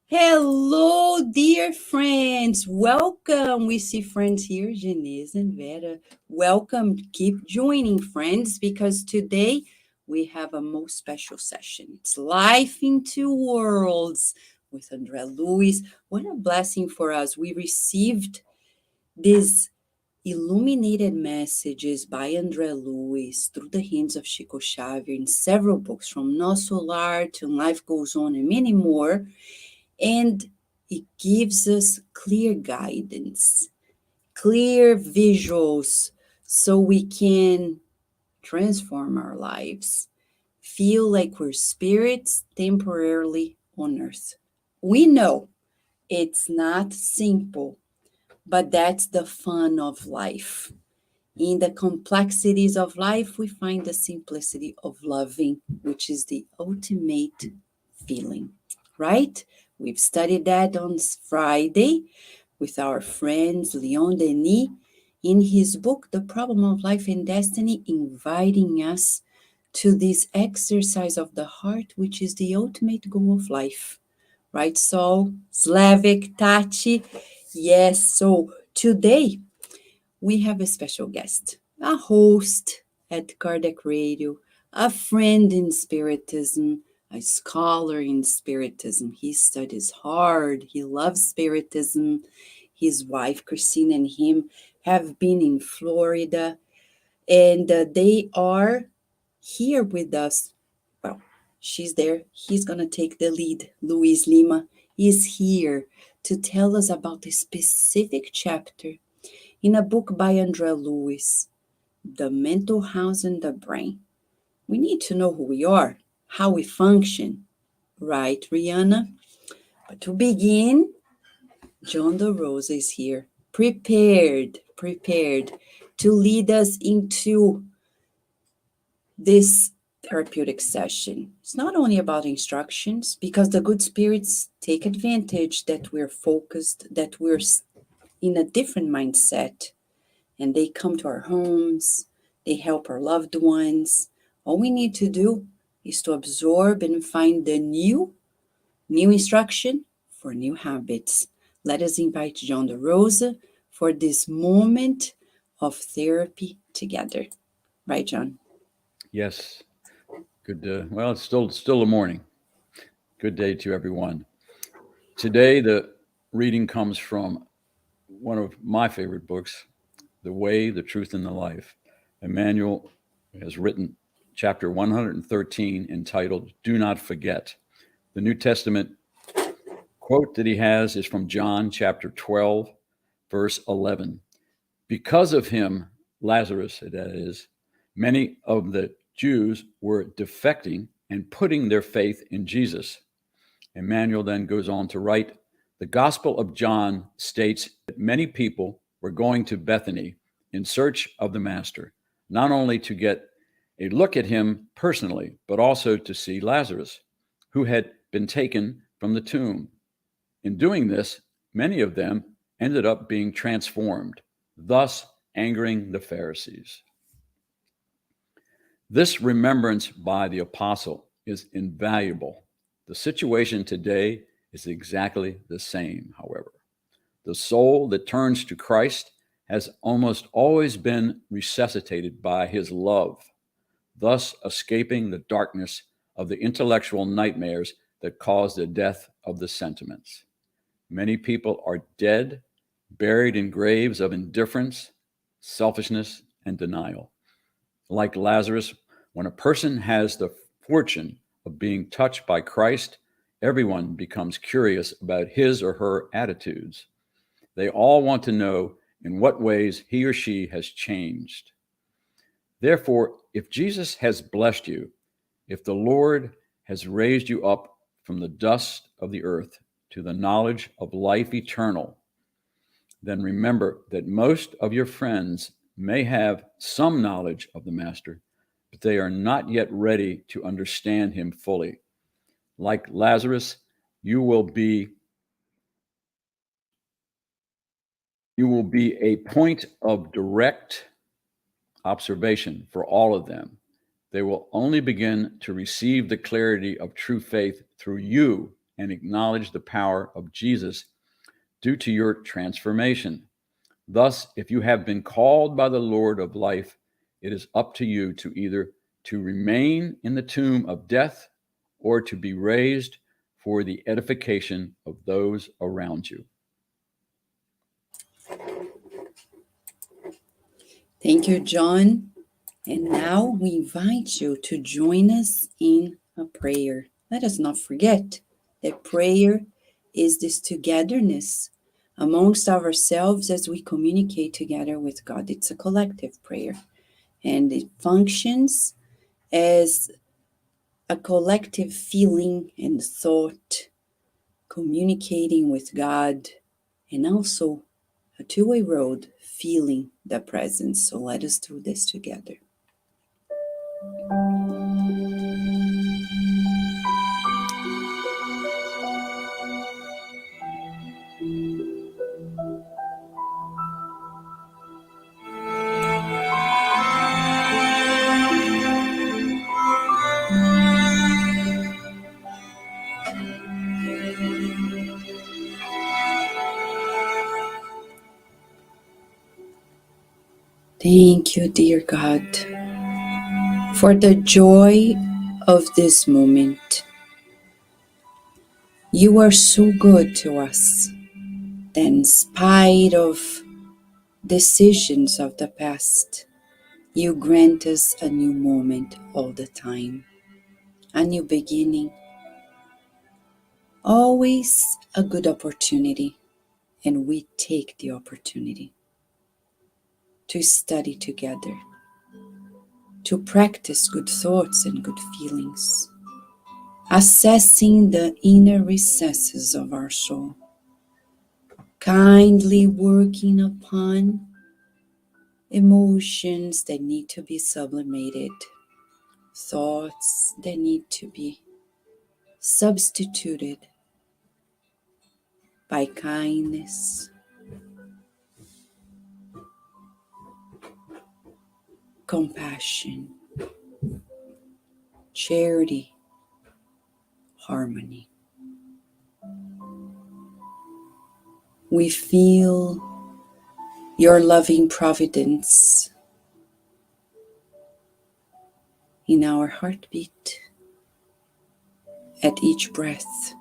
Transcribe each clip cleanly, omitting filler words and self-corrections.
Hello, dear friends. Welcome. We see friends here, Genese and Vera. Welcome. Keep joining, friends, because today we have a most special session. It's Life in Two Worlds with Andre Luiz. What a blessing for us. We received these illuminated messages by Andre Luiz through the hands of Chico Xavier in several books, from Nosso Lar to Life Goes On and many more. And it gives us clear guidance, clear visuals, so we can transform our lives, feel like we're spirits temporarily on earth. We know it's not simple, but that's the fun of life. In the complexities of life, we find the simplicity of loving, which is the ultimate feeling, right? We've studied that on Friday with our friends Leon Denis in his book, The Problem of Life and Destiny, inviting us to this exercise of the heart, which is the ultimate goal of life. Right, Sol, Slavik, Tati? Yes, so today we have a special guest, a host at Kardec Radio, a friend in Spiritism, a scholar in Spiritism. He studies hard, he loves Spiritism. His wife, Christine, and him have been in Florida, and they are here with us. Well, she's there. He's going to take the lead. Luis Lima is here to tell us about a specific chapter in a book by Andre Luiz, The Mental House and the Brain. We need to know who we are, how we function, right, Rihanna? But to begin, John DeRosa is here, prepared to lead us into this therapeutic session. It's not only about instructions, because the good spirits take advantage that we're focused, that we're in a different mindset, and they come to our homes, they help our loved ones. All we need to do is to absorb and find the new instruction for new habits. Let us invite John DeRosa for this moment of therapy together. Right, John? Yes. Good. Well, it's still the morning. Good day to everyone. Today, the reading comes from one of my favorite books, The Way, the Truth, and the Life. Emmanuel has written chapter 113 entitled Do Not Forget. The New Testament quote that he has is from John chapter 12, verse 11. Because of him, Lazarus, that is, many of the Jews were defecting and putting their faith in Jesus. Emmanuel then goes on to write, the Gospel of John states that many people were going to Bethany in search of the Master, not only to get a look at him personally, but also to see Lazarus, who had been taken from the tomb. In doing this, many of them ended up being transformed, thus angering the Pharisees. This remembrance by the apostle is invaluable. The situation today is exactly the same, however. The soul that turns to Christ has almost always been resuscitated by his love, thus escaping the darkness of the intellectual nightmares that cause the death of the sentiments. Many people are dead, buried in graves of indifference, selfishness, and denial. Like Lazarus, when a person has the fortune of being touched by Christ, everyone becomes curious about his or her attitudes. They all want to know in what ways he or she has changed. Therefore, if Jesus has blessed you, if the Lord has raised you up from the dust of the earth to the knowledge of life eternal, then remember that most of your friends may have some knowledge of the Master, but they are not yet ready to understand him fully. Like Lazarus, you will be a point of direct observation for all of them. They will only begin to receive the clarity of true faith through you and acknowledge the power of Jesus due to your transformation. Thus, if you have been called by the Lord of life, it is up to you to either to remain in the tomb of death or to be raised for the edification of those around you. Thank you, John. And now we invite you to join us in a prayer. Let us not forget that prayer is this togetherness amongst ourselves as we communicate together with God. It's a collective prayer, and it functions as a collective feeling and thought, communicating with God, and also a two-way road, feeling the presence. So let us do this together. Thank you, dear God, for the joy of this moment. You are so good to us that in spite of decisions of the past, you grant us a new moment all the time, a new beginning, always a good opportunity, and we take the opportunity to study together, to practice good thoughts and good feelings, assessing the inner recesses of our soul, kindly working upon emotions that need to be sublimated, thoughts that need to be substituted by kindness, compassion, charity, harmony. We feel your loving providence in our heartbeat at each breath,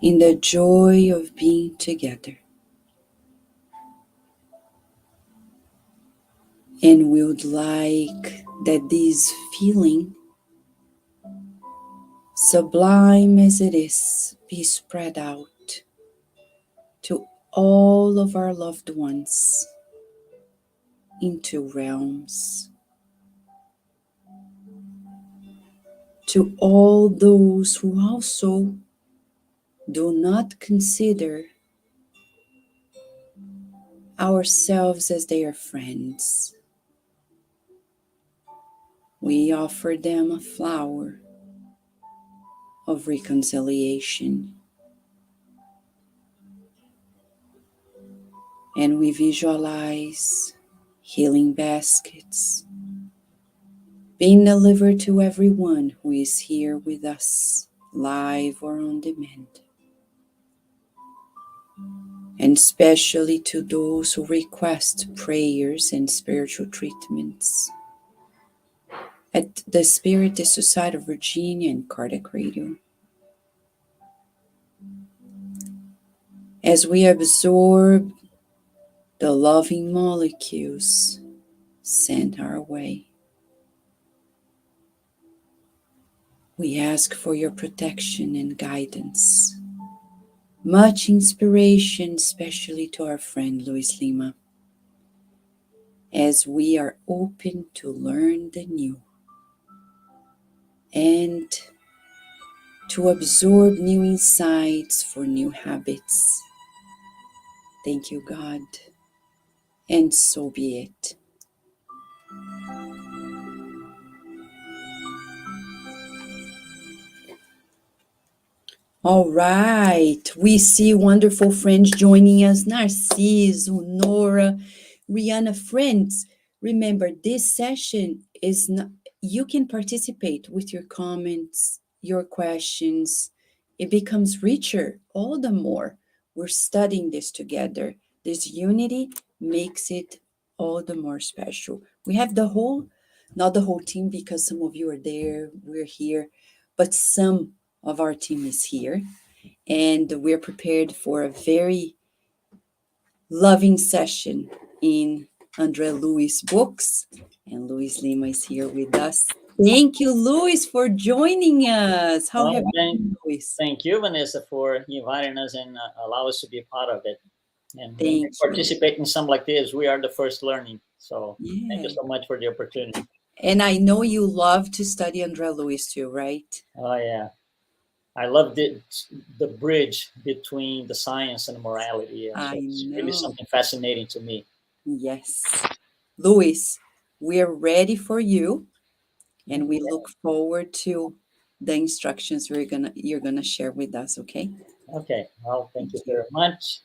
in the joy of being together. And we would like that this feeling, sublime as it is, be spread out to all of our loved ones into realms, to all those who also do not consider ourselves as their friends. We offer them a flower of reconciliation, and we visualize healing baskets being delivered to everyone who is here with us, live or on demand, and especially to those who request prayers and spiritual treatments at the Spiritist Society of Virginia and Cardiac Radio. As we absorb the loving molecules sent our way, we ask for your protection and guidance. Much inspiration, especially to our friend Luis Lima, as we are open to learn the new and to absorb new insights for new habits. Thank you, God, and so be it. All right, we see wonderful friends joining us, Narciso, Nora, Rihanna. Friends, remember this session is not, you can participate with your comments your questions, it becomes richer all the more. We're studying this together. This unity makes it all the more special. We have the whole, not the whole team because some of you are there, we're here, but some of our team is here. And we're prepared for a very loving session in Andre Luiz books. And Luis Lima is here with us. Thank you, Luis, for joining us. How Well, have you been, Luis? thank you, Vanessa, for inviting us and allow us to be a part of it. And when we Thank you. participate in something like this, we are the first learning. So thank you Yeah. so much for the opportunity. And I know you love to study Andre Luiz too, right? Oh yeah, I love the bridge between the science and morality. Yeah. So I it's really know. something fascinating to me. Yes. Luis, we're ready for you, and we look forward to the instructions you're gonna share with us, okay? Okay, well, thank Thank you you. very much.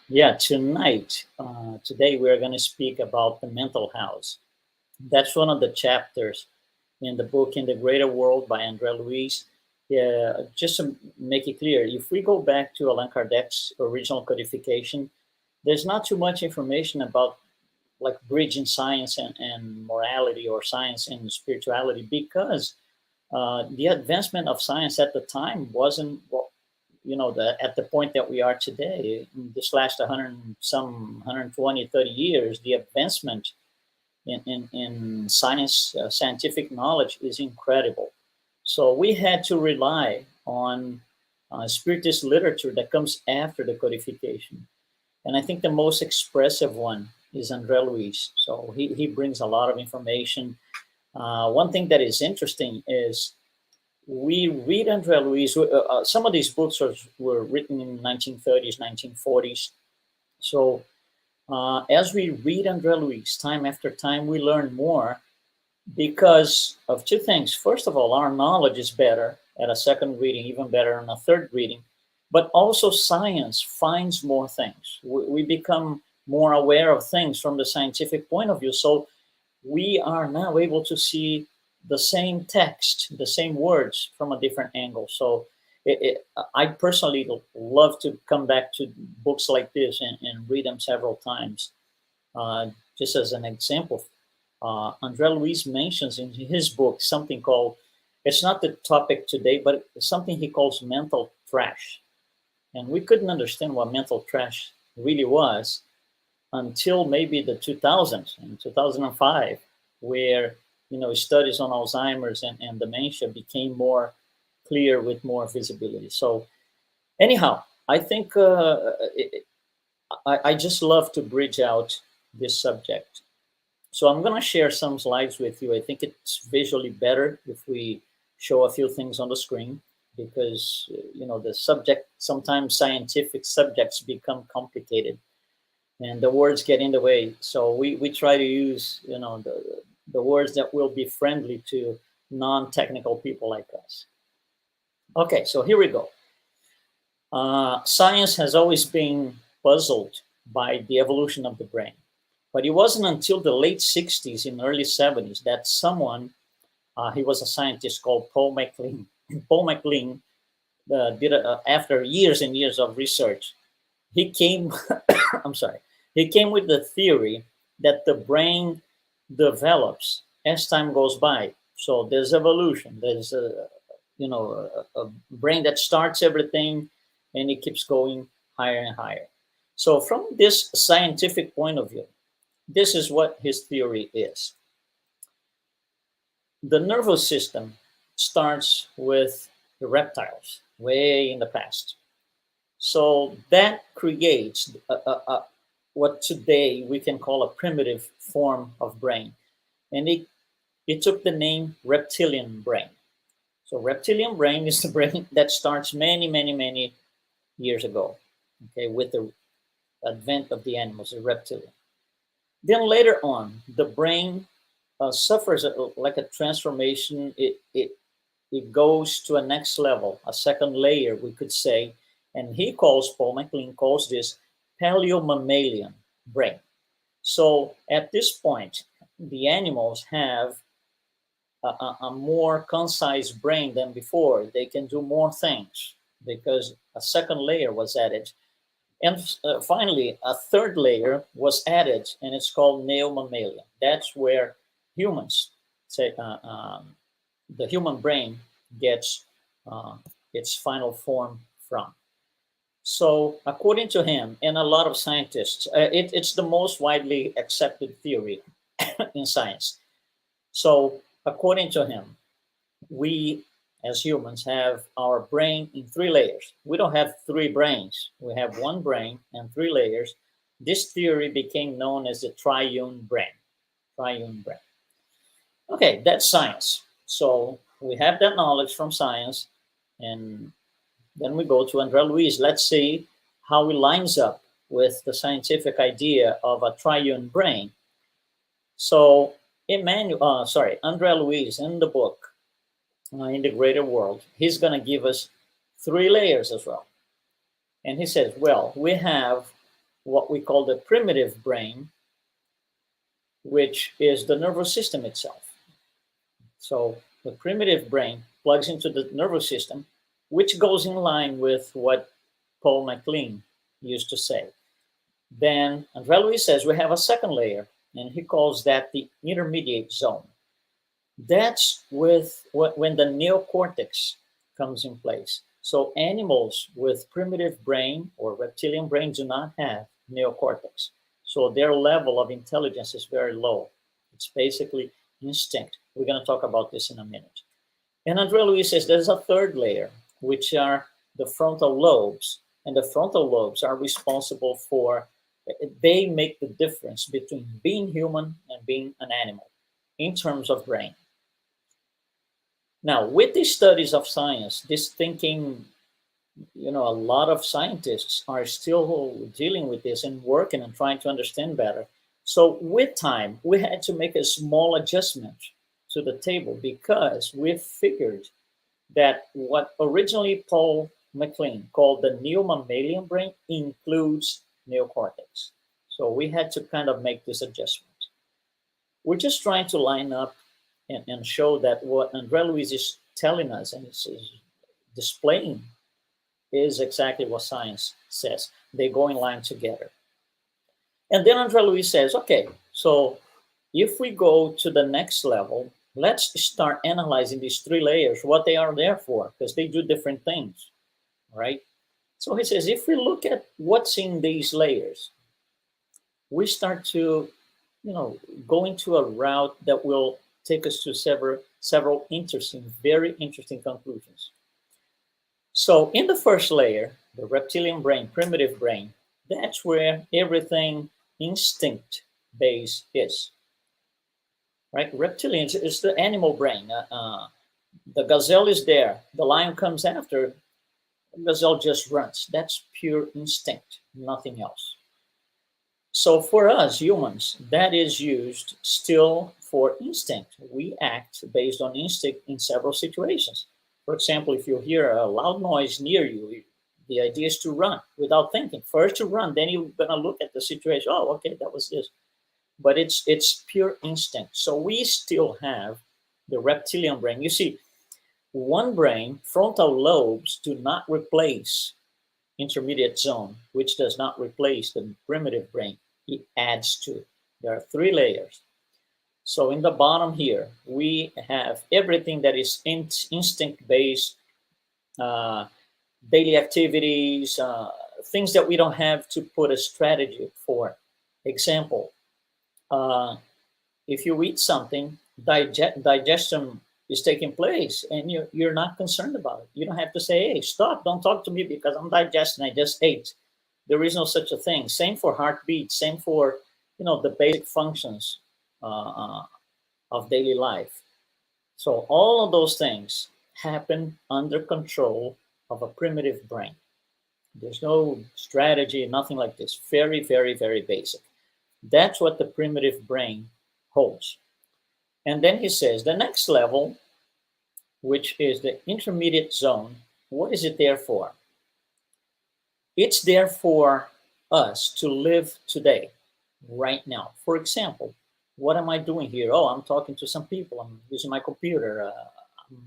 Yeah, today we're going to speak about the mental house. That's one of the chapters in the book In the Greater World by Andre Luiz. Yeah, just to make it clear, if we go back to Allan Kardec's original codification, there's not too much information about like bridging science and morality or science and spirituality because the advancement of science at the time wasn't what at the point that we are today. In this last 120, 30 years, the advancement in science, scientific knowledge is incredible. So we had to rely on spiritist literature that comes after the codification. And I think the most expressive one is Andre Luiz. So he brings a lot of information. One thing that is interesting is we read Andre Luiz. Some of these books were written in 1930s, 1940s. So as we read Andre Luiz time after time, we learn more because of two things. First of all, our knowledge is better at a second reading, even better on a third reading. But also science finds more things. We become more aware of things from the scientific point of view. So we are now able to see the same text, the same words from a different angle. So I personally love to come back to books like this and read them several times. Just as an example, Andre Luiz mentions in his book something called, it's not the topic today, but something he calls mental trash. And we couldn't understand what mental trash really was until maybe the 2000s, in 2005, where studies on Alzheimer's and dementia became more clear with more visibility. So anyhow, I think I just love to bridge out this subject. So I'm going to share some slides with you. I think it's visually better if we show a few things on the screen because the subject, sometimes scientific subjects become complicated and the words get in the way. So we try to use the words that will be friendly to non-technical people like us. Okay, so here we go. Science has always been puzzled by the evolution of the brain. But it wasn't until the late 60s and early 70s that someone, he was a scientist called Paul MacLean. Paul MacLean after years and years of research, he came, I'm sorry, he came with the theory that the brain develops as time goes by. So there's evolution. There's a brain that starts everything and it keeps going higher and higher. So from this scientific point of view, this is what his theory is. The nervous system starts with the reptiles way in the past. So that creates what today we can call a primitive form of brain. And it took the name reptilian brain. So reptilian brain is the brain that starts many, many, many years ago, okay, with the advent of the animals, the reptilian. Then later on, the brain suffers like a transformation. It goes to a next level, a second layer, we could say, and Paul MacLean calls this paleomammalian brain. So at this point, the animals have a more concise brain than before. They can do more things because a second layer was added. And finally, a third layer was added, and it's called neomammalia. That's where humans, say, the human brain gets its final form from. So, according to him and a lot of scientists, it's the most widely accepted theory in science. So, according to him, we as humans have our brain in three layers. We don't have three brains. We have one brain and three layers. This theory became known as the triune brain. Triune brain. Okay, that's science. So we have that knowledge from science, and then we go to Andre Luiz. Let's see how it lines up with the scientific idea of a triune brain. So Andre Luiz in the book, in the greater world, he's going to give us three layers as well. And he says, well, we have what we call the primitive brain, which is the nervous system itself. So the primitive brain plugs into the nervous system, which goes in line with what Paul MacLean used to say. Then Andre Luiz says we have a second layer, and he calls that the intermediate zone. That's with when the neocortex comes in place. So animals with primitive brain or reptilian brain do not have neocortex. So their level of intelligence is very low. It's basically instinct. We're going to talk about this in a minute. And Andre Luiz says there's a third layer, which are the frontal lobes. And the frontal lobes are responsible for, they make the difference between being human and being an animal in terms of brain. Now, with these studies of science, this thinking, a lot of scientists are still dealing with this and working and trying to understand better. So with time, we had to make a small adjustment to the table because we figured that what originally Paul MacLean called the neomammalian brain includes neocortex. So we had to kind of make this adjustment. We're just trying to line up and show that what Andre Luiz is telling us and is displaying is exactly what science says. They go in line together. And then Andre Luiz says, okay, so if we go to the next level, let's start analyzing these three layers, what they are there for, because they do different things, right? So he says, if we look at what's in these layers, we start to, go into a route that will take us to several interesting, very interesting conclusions. So in the first layer, the reptilian brain, primitive brain, that's where everything instinct-based is, right? Reptilian is the animal brain. The gazelle is there. The lion comes after. The gazelle just runs. That's pure instinct, nothing else. So for us humans, that is used still for instinct. We act based on instinct in several situations. For example, if you hear a loud noise near you, the idea is to run without thinking. First to run, then you're going to look at the situation. Oh, okay, that was this. But it's pure instinct. So we still have the reptilian brain. You see, one brain, frontal lobes do not replace intermediate zone, which does not replace the primitive brain. It adds to it. There are three layers. So in the bottom here, we have everything that is instinct-based, daily activities, things that we don't have to put a strategy for. Example, if you eat something, digestion is taking place and you're not concerned about it. You don't have to say, hey, stop, don't talk to me because I'm digesting, I just ate. There is no such a thing. Same for heartbeat, same for, the basic functions of daily life. So all of those things happen under control of a primitive brain. There's no strategy, nothing like this. Very, very, very basic. That's what the primitive brain holds. And then he says the next level, which is the intermediate zone, what is it there for? It's there for us to live today, right now. For example, what am I doing here? Oh, I'm talking to some people. I'm using my computer. I'm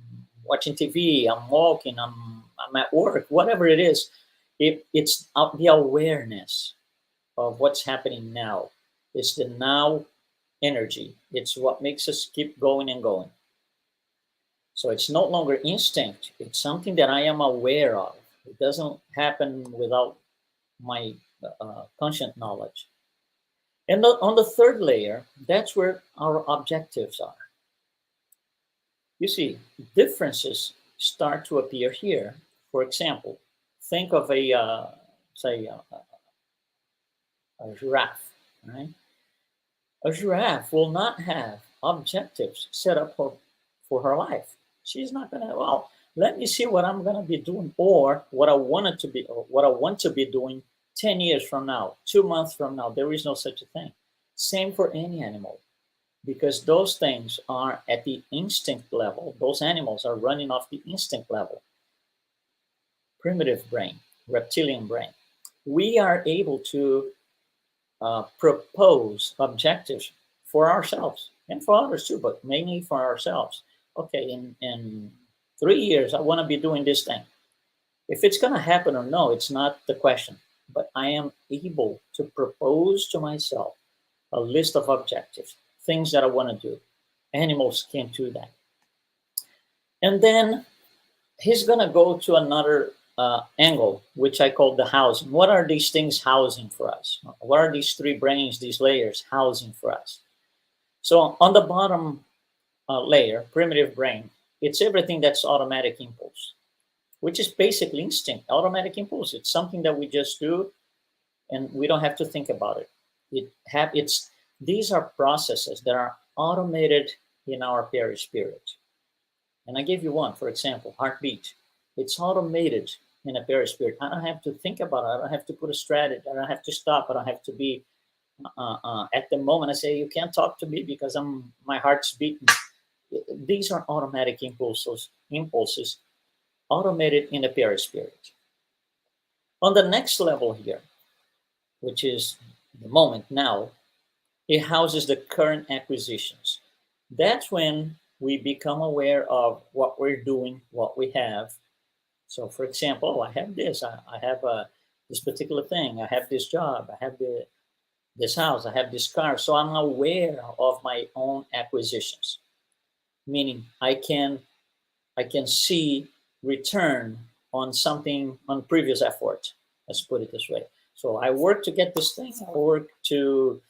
watching TV. I'm walking. I'm at work. Whatever it is, it's the awareness of what's happening now. It's the now energy. It's what makes us keep going and going. So it's no longer instinct. It's something that I am aware of. It doesn't happen without my conscient knowledge. And on the third layer, that's where our objectives are. You see, differences start to appear here. For example, think of a giraffe, right? A giraffe will not have objectives set up for her life. She's not gonna, well, let me see what I'm gonna be doing or what I wanted to be or what I want to be doing 10 years from now, 2 months from now. There is no such a thing. Same for any animal, because those things are at the instinct level. Those animals are running off the instinct level. Primitive brain, reptilian brain. We are able to propose objectives for ourselves and for others too, but mainly for ourselves. Okay, in 3 years, I want to be doing this thing. If it's going to happen or no, it's not the question, but I am able to propose to myself a list of objectives, things that I want to do. Animals can't do that. And then he's going to go to another angle, which I call the housing. What are these things housing for us? What are these three brains, these layers housing for us? So on the bottom layer, primitive brain, it's everything that's automatic impulse, which is basically instinct, automatic impulse. It's something that we just do and we don't have to think about it. These are processes that are automated in our perispirit. And I gave you one, for example, heartbeat. It's automated in a perispirit. I don't have to think about it. I don't have to put a strategy. I don't have to stop. I don't have to be at the moment. I say, you can't talk to me because my heart's beating. These are automatic impulses automated in the perispirit. On the next level here, which is the moment now, it houses the current acquisitions. That's when we become aware of what we're doing, what we have. So, for example, I have this, I have this particular thing, I have this job, I have this house, I have this car. So I'm aware of my own acquisitions, meaning I can see return on something, on previous effort. Let's put it this way. So I worked to get this thing. I worked to,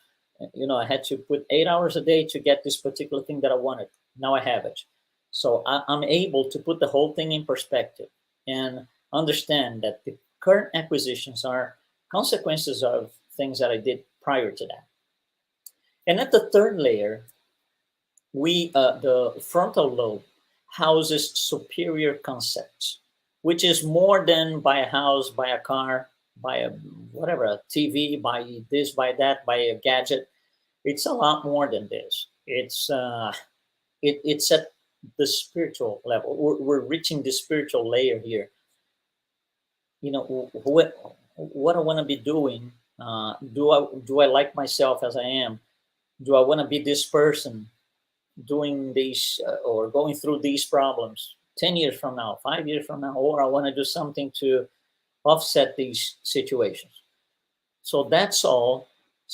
I had to put 8 hours a day to get this particular thing that I wanted. Now I have it. So I'm able to put the whole thing in perspective and understand that the current acquisitions are consequences of things that I did prior to that. And at the third layer, the frontal lobe houses superior concepts, which is more than buy a house, buy a car, buy a whatever, a TV, buy this, buy that, buy a gadget. It's a lot more than this. It's at the spiritual level. We're reaching the spiritual layer here. What I want to be doing. Do I like myself as I am? Do I want to be this person doing these or going through these problems 10 years from now, 5 years from now, or I want to do something to offset these situations? So that's all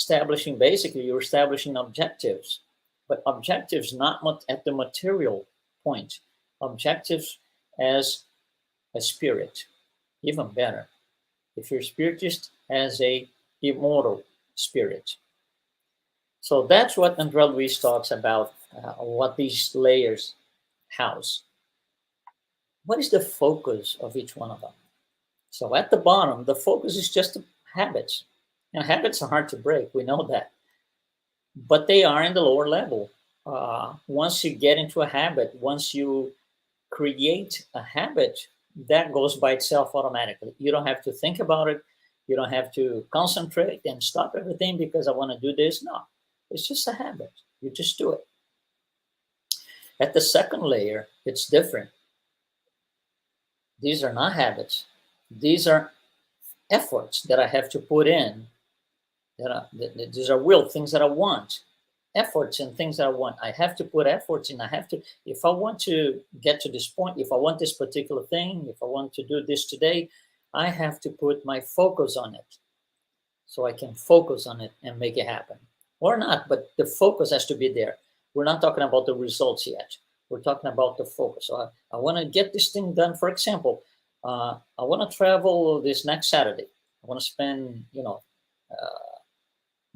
you're establishing objectives, but objectives not at the material point, objectives as a spirit, even better. If you're spiritist, as a immortal spirit. So that's what Andre Luiz talks about, what these layers house. What is the focus of each one of them? So at the bottom, the focus is just habits. Habits are hard to break, we know that. But they are in the lower level. Once you get into a habit, once you create a habit, that goes by itself automatically. You don't have to think about it. You don't have to concentrate and stop everything because I want to do this. No, it's just a habit. You just do it. At the second layer, it's different. These are not habits. These are efforts that I have to put in. These are things that I want. efforts and things that I want. I have to put efforts in. I have to, if I want to get to this point, if I want this particular thing, if I want to do this today, I have to put my focus on it. So I can focus on it and make it happen. Or not, but the focus has to be there. We're not talking about the results yet. We're talking about the focus. So I want to get this thing done. For example, I want to travel this next Saturday. I want to spend,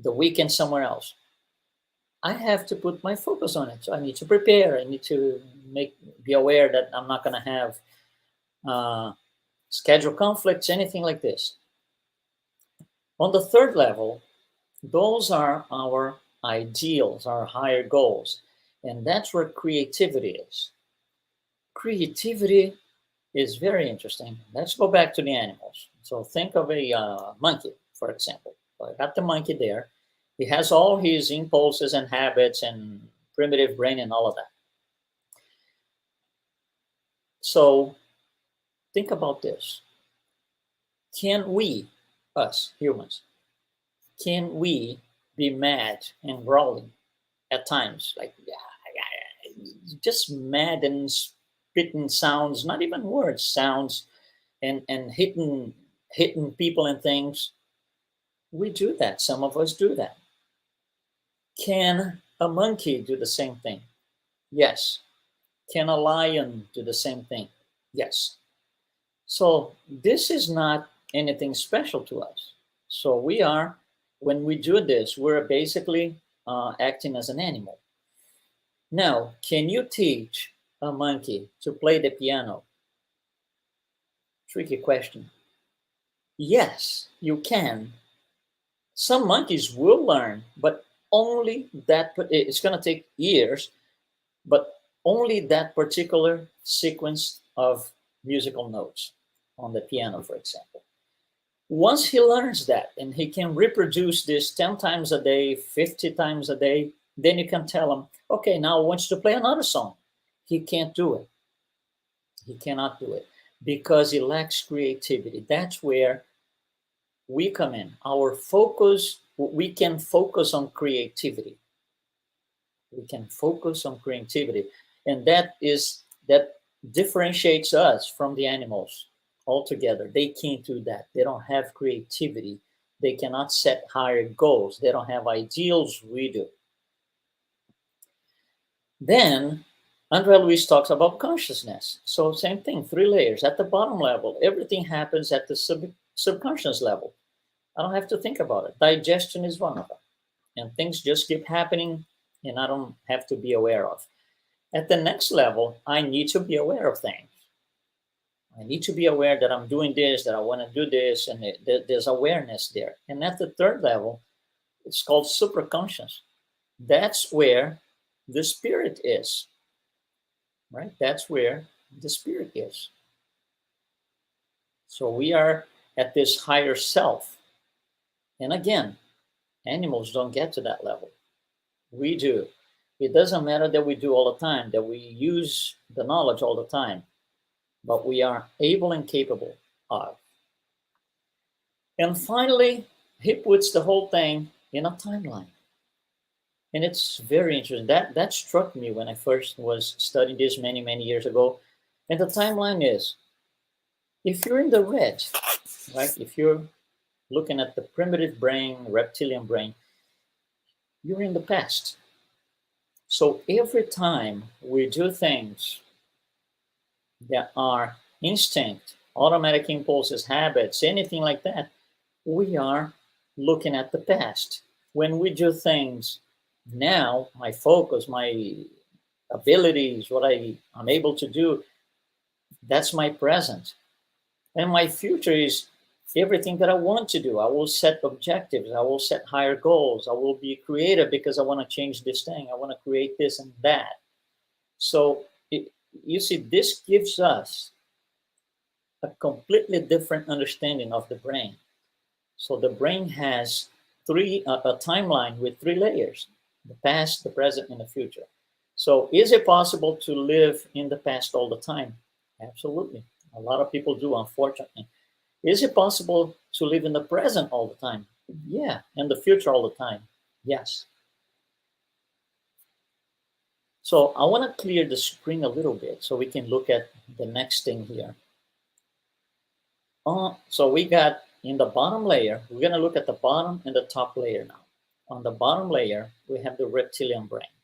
the weekend somewhere else. I have to put my focus on it. So I need to prepare. I need to be aware that I'm not going to have schedule conflicts, anything like this. On the third level, those are our ideals, our higher goals. And that's where creativity is. Creativity is very interesting. Let's go back to the animals. So think of a monkey, for example. So I got the monkey there. He has all his impulses and habits and primitive brain and all of that. So think about this. Can we, us humans, can we be mad and growling at times? Like, just mad and spitting sounds, not even words, sounds, and hitting people and things. We do that. Some of us do that. Can a monkey do the same thing? Yes. Can a lion do the same thing? Yes. So this is not anything special to us. So when we do this, we're basically acting as an animal. Now, can you teach a monkey to play the piano? Tricky question. Yes, you can. Some monkeys will learn, but only that, it's going to take years, but only that particular sequence of musical notes on the piano, for example. Once he learns that and he can reproduce this 10 times a day, 50 times a day, then you can tell him, okay, now I want you to play another song. He can't do it. He cannot do it because he lacks creativity. That's where we come in. Our focus, we can focus on creativity. We can focus on creativity. And that differentiates us from the animals altogether. They can't do that. They don't have creativity. They cannot set higher goals. They don't have ideals. We do. Then Andre Luiz talks about consciousness. So same thing, 3 layers. At the bottom level, everything happens at the subconscious level. I don't have to think about it. Digestion is one of them. And things just keep happening and I don't have to be aware of. At the next level, I need to be aware of things. I need to be aware that I'm doing this, that I want to do this, and there's awareness there. And at the third level, it's called supraconscious. That's where the spirit is, right? That's where the spirit is. So we are at this higher self. And again, animals don't get to that level. We do. It doesn't matter that we do all the time, that we use the knowledge all the time, but we are able and capable of. And finally, he puts the whole thing in a timeline. And it's very interesting. That struck me when I first was studying this many, many years ago. And the timeline is, if you're in the red, right? If you're looking at the primitive brain, reptilian brain, you're in the past. So every time we do things that are instinct, automatic impulses, habits, anything like that, we are looking at the past. When we do things now, my focus, my abilities, what I'm able to do, that's my present. And my future is everything that I want to do. I will set objectives. I will set higher goals. I will be creative because I want to change this thing. I want to create this and that. So you see, this gives us a completely different understanding of the brain. So the brain has a timeline with 3 layers: the past, the present, and the future. So is it possible to live in the past all the time? Absolutely. A lot of people do, unfortunately. Is it possible to live in the present all the time? Yeah. And the future all the time? Yes. So I want to clear the screen a little bit so we can look at the next thing here. So we got in the bottom layer, we're going to look at the bottom and the top layer now. On the bottom layer, we have the reptilian brain.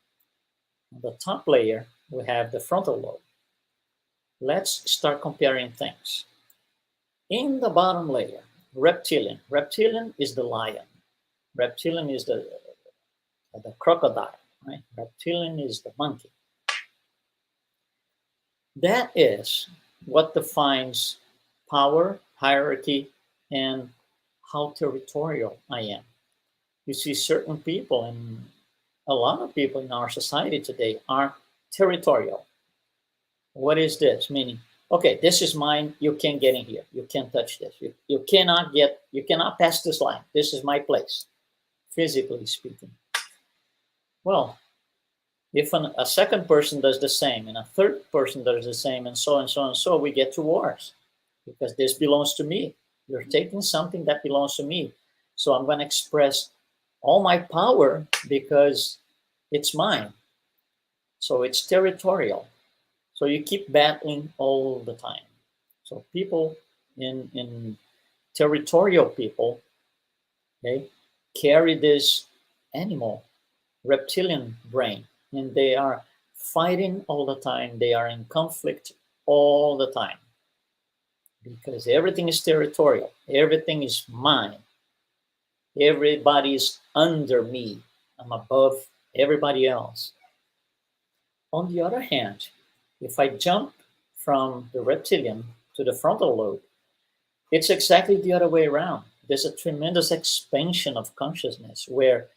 On the top layer, we have the frontal lobe. Let's start comparing things. In the bottom layer, reptilian. Reptilian is the lion. Reptilian is the crocodile, right? Reptilian is the monkey. That is what defines power, hierarchy, and how territorial I am. You see, certain people, and a lot of people in our society today are territorial. What is this? Meaning, okay, this is mine, you can't get in here. You can't touch this. You cannot pass this line. This is my place, physically speaking. Well, if a second person does the same and a third person does the same and so and so and so, we get to wars because this belongs to me. You're taking something that belongs to me. So I'm going to express all my power because it's mine. So it's territorial. So you keep battling all the time. So people in territorial people, okay, carry this animal, reptilian brain, and they are fighting all the time. They are in conflict all the time because everything is territorial. Everything is mine. Everybody is under me. I'm above everybody else. On the other hand, if I jump from the reptilian to the frontal lobe, it's exactly the other way around. There's a tremendous expansion of consciousness where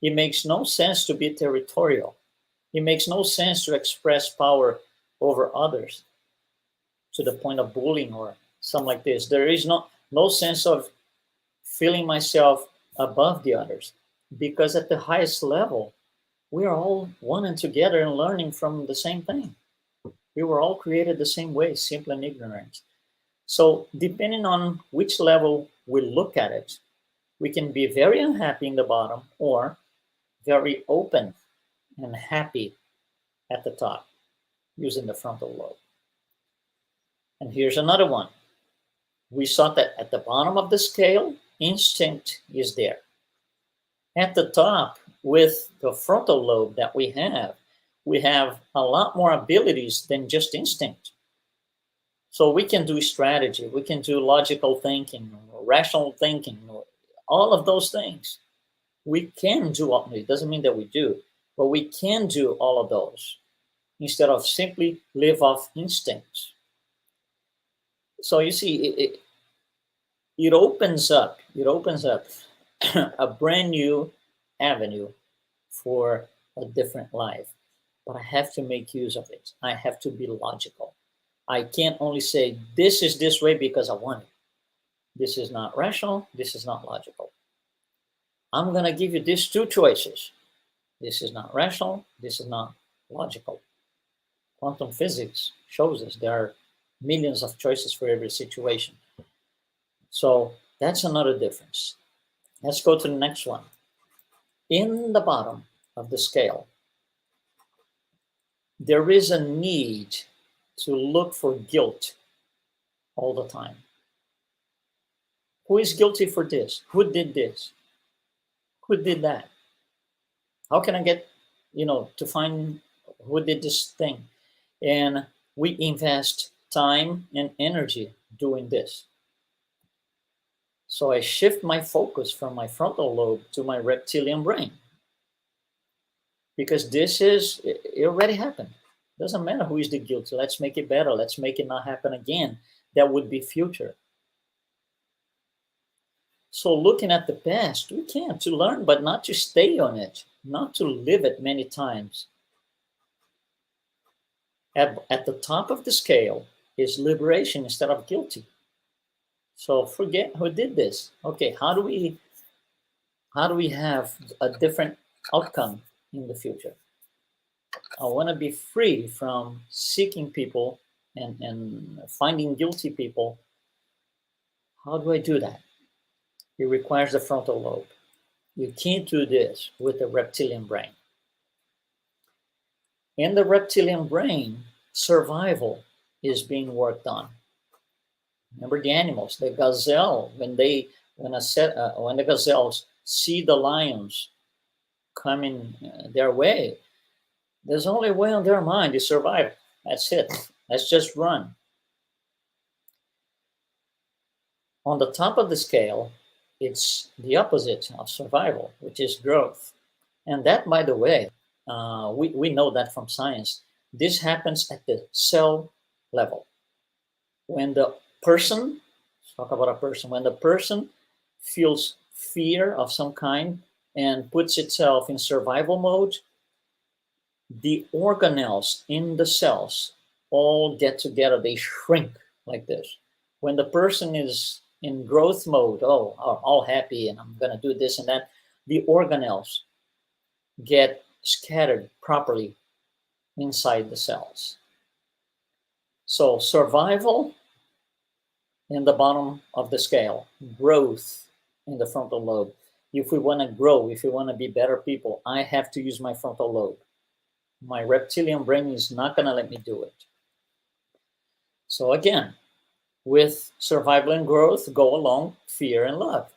it makes no sense to be territorial. It makes no sense to express power over others to the point of bullying or something like this. There is no sense of feeling myself above the others because at the highest level, we are all one and together and learning from the same thing. We were all created the same way, simple and ignorant. So depending on which level we look at it, we can be very unhappy in the bottom or very open and happy at the top using the frontal lobe. And here's another one. We saw that at the bottom of the scale, instinct is there. At the top, with the frontal lobe that we have a lot more abilities than just instinct. So we can do strategy, we can do logical thinking, rational thinking, all of those things. We can do all, it doesn't mean that we do, but we can do all of those instead of simply live off instincts. So you see, it opens up a brand new avenue for a different life. But I have to make use of it. I have to be logical. I can't only say, this is this way because I want it. This is not rational. This is not logical. I'm going to give you these two choices. This is not rational. This is not logical. Quantum physics shows us there are millions of choices for every situation. So that's another difference. Let's go to the next one. In the bottom of the scale, there is a need to look for guilt all the time. Who is guilty for this? Who did this? Who did that? How can I get, to find who did this thing? And we invest time and energy doing this. So I shift my focus from my frontal lobe to my reptilian brain. Because it already happened. Doesn't matter who is the guilty. Let's make it better. Let's make it not happen again. That would be future. So looking at the past, we can to learn, but not to stay on it, not to live it many times. At the top of the scale is liberation instead of guilty. So forget who did this. Okay, how do we have a different outcome in the future? I want to be free from seeking people and finding guilty people. How do I do that? It requires the frontal lobe. You can't do this with the reptilian brain. In the reptilian brain, survival is being worked on. Remember the animals, the gazelle, when the gazelles see the lions coming their way, there's only a way on their mind is survival. That's it. Let's just run. On the top of the scale, it's the opposite of survival, which is growth. And that, by the way, we know that from science. This happens at the cell level. When the person, let's talk about a person, when the person feels fear of some kind and puts itself in survival mode, the organelles in the cells all get together, they shrink like this. When the person is in growth mode, all happy and I'm going to do this and that, the organelles get scattered properly inside the cells. So survival in the bottom of the scale, growth in the frontal lobe. If we want to grow, if we want to be better people, I have to use my frontal lobe. My reptilian brain is not going to let me do it. So again, with survival and growth go along fear and love.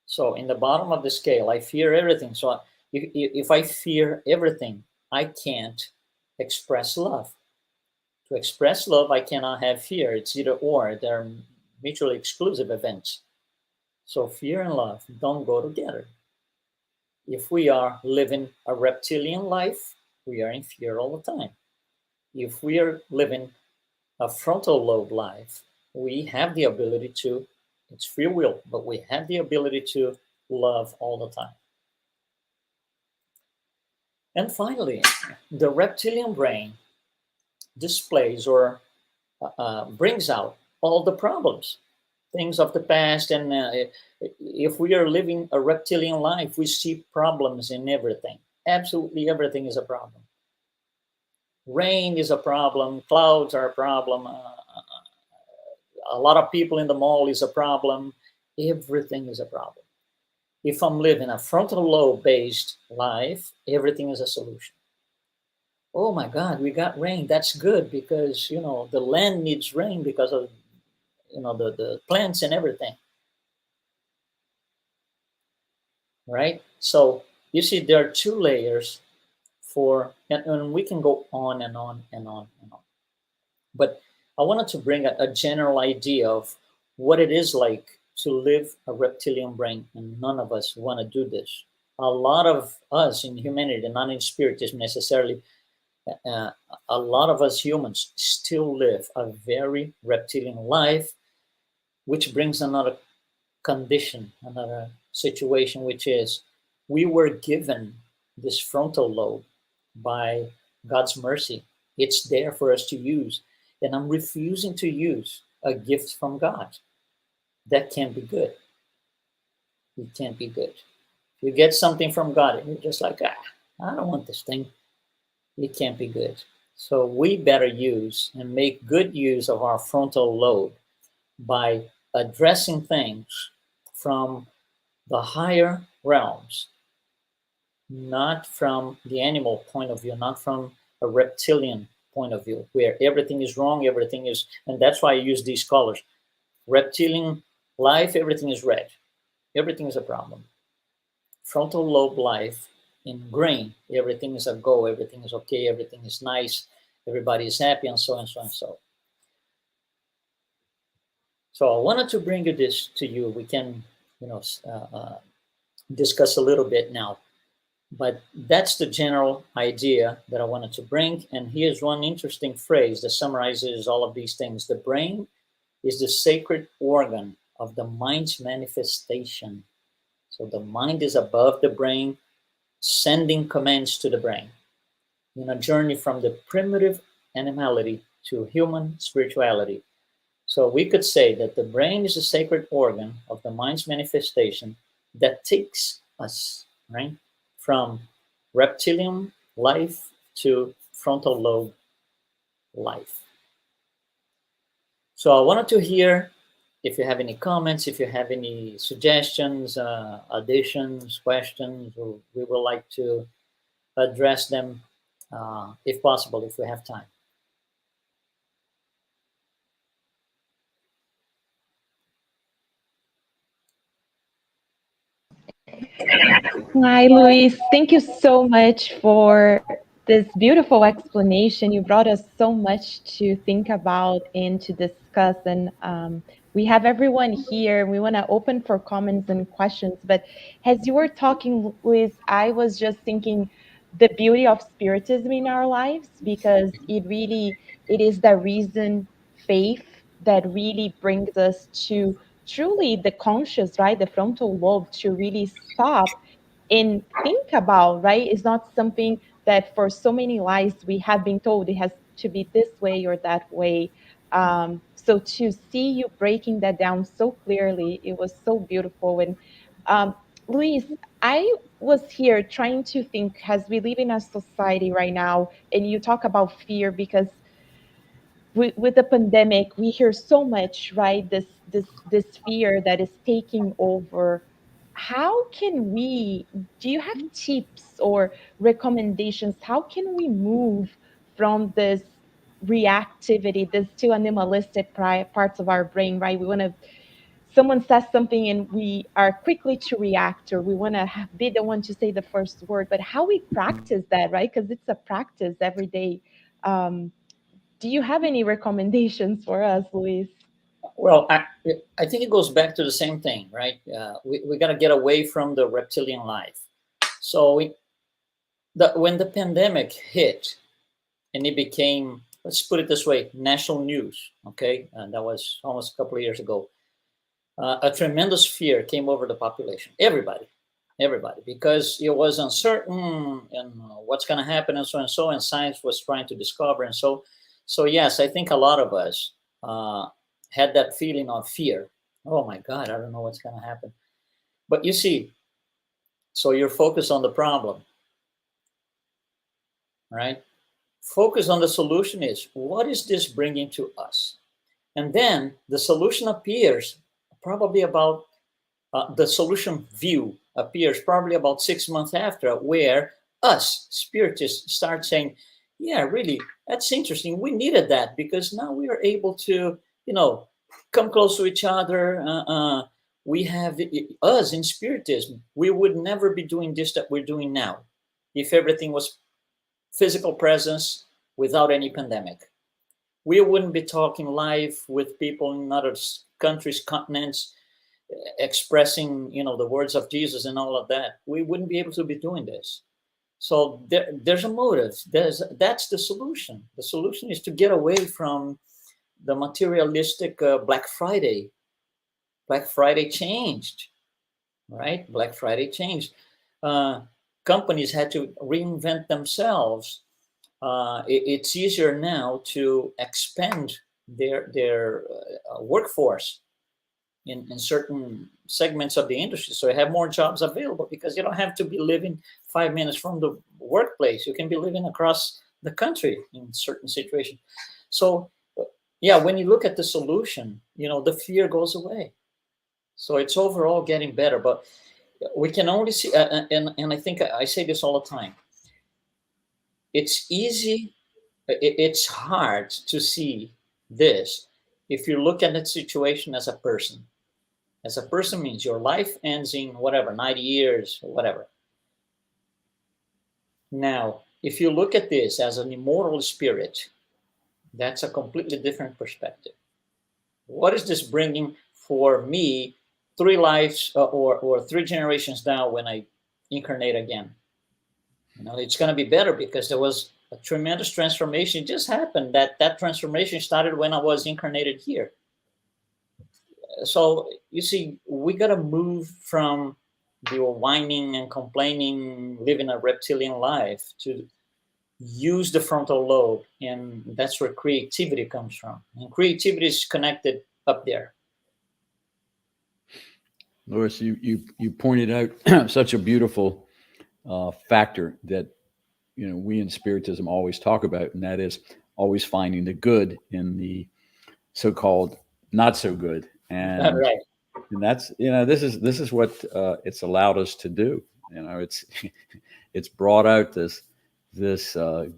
So in the bottom of the scale, I fear everything. So if I fear everything, I can't express love. To express love, I cannot have fear. It's either or. They're mutually exclusive events. So fear and love don't go together. If we are living a reptilian life, we are in fear all the time. If we are living a frontal lobe life, we have the ability to, it's free will, but we have the ability to love all the time. And finally, the reptilian brain displays or brings out all the problems, things of the past. And if we are living a reptilian life, we see problems in everything. Absolutely everything is a problem. Rain is a problem. Clouds are a problem. A lot of people in the mall is a problem. Everything is a problem. If I'm living a frontal lobe based life, everything is a solution. Oh my God, we got rain. That's good because, the land needs rain because of, the plants and everything. Right? So you see, there are two layers and we can go on and on and on and on. But I wanted to bring a general idea of what it is like to live a reptilian brain, and none of us want to do this. A lot of us in humanity, not in spiritism necessarily, a lot of us humans still live a very reptilian life, which brings another condition, another situation, which is we were given this frontal lobe by God's mercy. It's there for us to use. And I'm refusing to use a gift from God. That can't be good. It can't be good. You get something from God and you're just like, I don't want this thing. It can't be good. So we better use and make good use of our frontal lobe by addressing things from the higher realms, not from the animal point of view, not from a reptilian point of view, where everything is wrong, everything is, and that's why I use these colors. Reptilian life, everything is red. Everything is a problem. Frontal lobe life, in green, everything is a go, everything is okay, everything is nice, everybody is happy, and so and so and so. So I wanted to bring this to you. We can, discuss a little bit now, but that's the general idea that I wanted to bring. And here's one interesting phrase that summarizes all of these things. The brain is the sacred organ of the mind's manifestation. So the mind is above the brain, sending commands to the brain in a journey from the primitive animality to human spirituality. So we could say that the brain is a sacred organ of the mind's manifestation that takes us, right, from reptilian life to frontal lobe life. So I wanted to hear if you have any comments, if you have any suggestions, additions, questions, or we would like to address them if possible, if we have time. Hi, Luis. Thank you so much for this beautiful explanation. You brought us so much to think about and to discuss. And we have everyone here. We want to open for comments and questions. But as you were talking, Luis, I was just thinking the beauty of spiritism in our lives, because it is the reason, faith, that really brings us to truly the conscious, right? The frontal lobe, to really stop and think about, right? It's not something that for so many lives we have been told it has to be this way or that way. So to see you breaking that down so clearly, it was so beautiful. And um, Luis, I was here trying to think, as we live in a society right now, and you talk about fear, because with the pandemic we hear so much, right? This fear that is taking over. How can we, do you have tips or recommendations, how can we move from this reactivity, this still animalistic parts of our brain, right? We want to, someone says something and we are quickly to react, or we want to be the one to say the first word, but how we practice that, right? Because it's a practice every day. um, do you have any recommendations for us, Luis? Well, I think it goes back to the same thing, right? We got to get away from the reptilian life. So when the pandemic hit and it became, let's put it this way, national news, okay? And that was almost a couple of years ago. A tremendous fear came over the population, everybody, because it was uncertain and what's going to happen and so and so, and science was trying to discover. And so yes, I think a lot of us had that feeling of fear. Oh my God, I don't know what's going to happen. But you see, so you're focused on the problem, right? Focus on the solution is, what is this bringing to us? And then the solution appears probably about, the solution view appears probably about 6 months after, where us spiritists start saying, yeah, really, that's interesting. We needed that because now we are able to, come close to each other. We have us in spiritism. We would never be doing this that we're doing now if everything was physical presence without any pandemic. We wouldn't be talking live with people in other countries, continents, expressing, the words of Jesus and all of that. We wouldn't be able to be doing this. So there's a motive. That's the solution. The solution is to get away from the materialistic Black Friday. Black Friday changed, right? Black Friday changed. Companies had to reinvent themselves. It's easier now to expand their workforce in certain segments of the industry. So you have more jobs available because you don't have to be living 5 minutes from the workplace. You can be living across the country in certain situations. So yeah, when you look at the solution, the fear goes away. So it's overall getting better, but we can only see, and I think I say this all the time, it's easy, it's hard to see this if you look at that situation as a person. As a person means your life ends in whatever, 90 years or whatever. Now, if you look at this as an immortal spirit, that's a completely different perspective. What is this bringing for me 3 lives or 3 generations down when I incarnate again? It's going to be better because there was a tremendous transformation. It just happened that transformation started when I was incarnated here. So you see, we got to move from the whining and complaining, living a reptilian life, to use the frontal lobe, and that's where creativity comes from. And creativity is connected up there. Louis, you pointed out such a beautiful factor that we in Spiritism always talk about, and that is always finding the good in the so-called not so good. And Right. and that's this is what it's allowed us to do. It's it's brought out this this